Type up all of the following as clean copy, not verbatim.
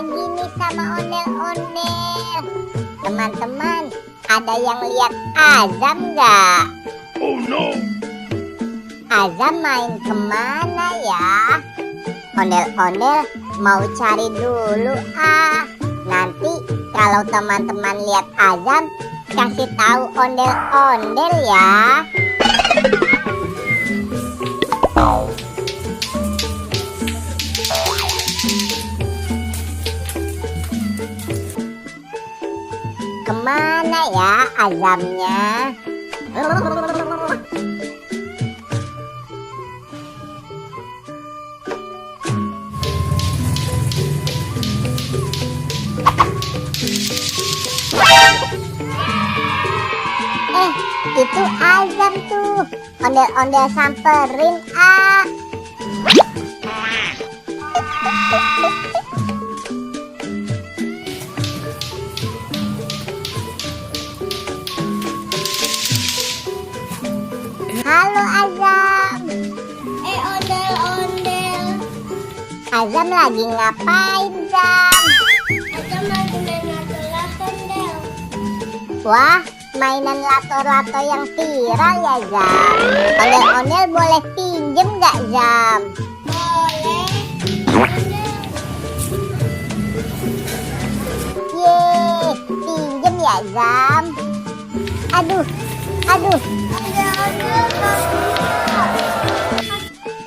lagi nih sama ondel-ondel. Teman-teman, ada yang lihat Azam nggak? Oh no! Azam main kemana ya? Ondel-ondel mau cari dulu Nanti kalau teman-teman lihat Azam, kasih tahu ondel-ondel ya. Kemana ya Azamnya? Itu Azam tuh. Ondel-ondel samperin Halo Azam. Ondel-ondel. Azam lagi ngapain, Zam? Azam lagi main lato-lato, Del. Wah, mainan lato-lato yang viral ya, Zam. Ondel-ondel boleh pinjem nggak, Zam? Boleh. Yeay, pinjem ya, Zam. Aduh. Ondel-ondel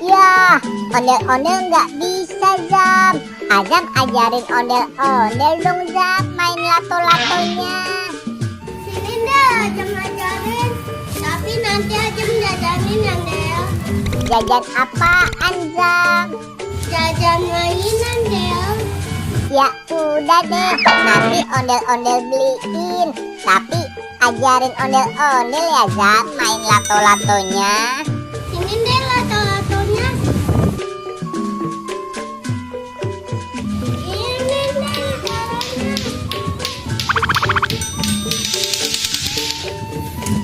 Ya, ondel-ondel nggak bisa, Zam. Azam ajarin ondel-ondel dong, Zam, main lato-latonya. sini, Del. Azam ajarin. Tapi nanti Azam jajanin ya, Del. Jajan apaan, Zam? Jajan mainan, Del. Ya udah deh, nanti ondel-ondel beliin. Tapi ajarin ondel-ondel ya, Zam, main lato-latonya. Sini, Del, lato-latonya. Ini, Del, caranya.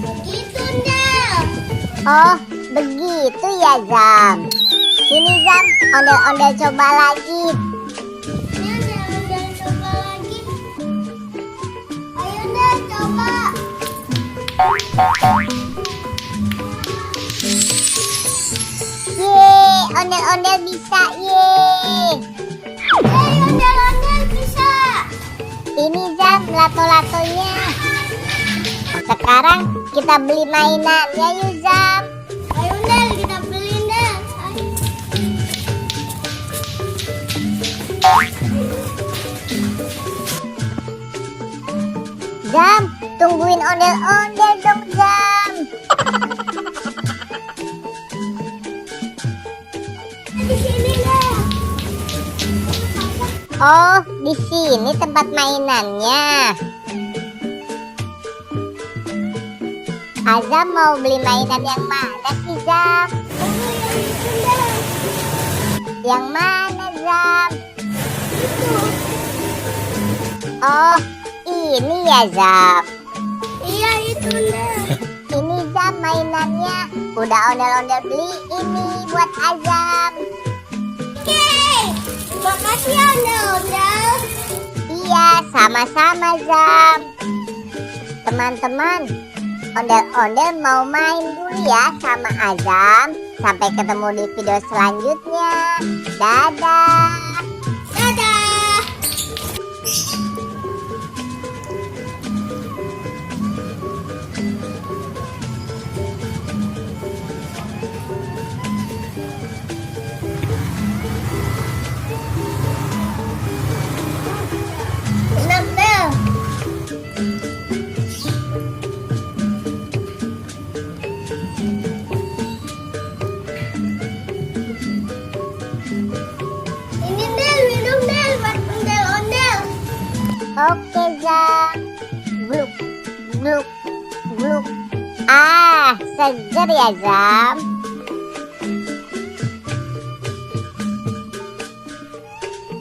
Begitu, Del. Oh, begitu ya, Zam. Sini, Zam, ondel-ondel coba lagi. Ini ondel-ondel coba lagi. Ayo, Del, coba. Yeay, ondel-ondel bisa, yeay. Hei, ondel-ondel bisa. Ini, Zam, lato-latonya. Sekarang kita beli mainannya yuk, Zam. Ayo, Del, kita beli, Del. Ayo. Zam, tungguin ondel-ondel dong, Zam. Di sini, Del. Oh, di sini tempat mainannya. Azam mau beli mainan yang mana sih, Zam? Oh, yang itu, Del. Yang mana, Zam? Itu. Oh, ini ya, Zam. Iya, itu, Del. Ini, Zam, mainannya. Udah ondel-ondel beli ini buat Azam. Oke. Makasih ya, ondel-ondel. Iya, sama-sama, Zam. Teman-teman, ondel-ondel mau main dulu ya sama Azam. Sampai ketemu di video selanjutnya. Dadah. Dadah. Enak, Del. Ini, Del, minum, Del, buat ondel-ondel. Oke, Zam. Gluk, gluk, gluk. Seger ya, Zam.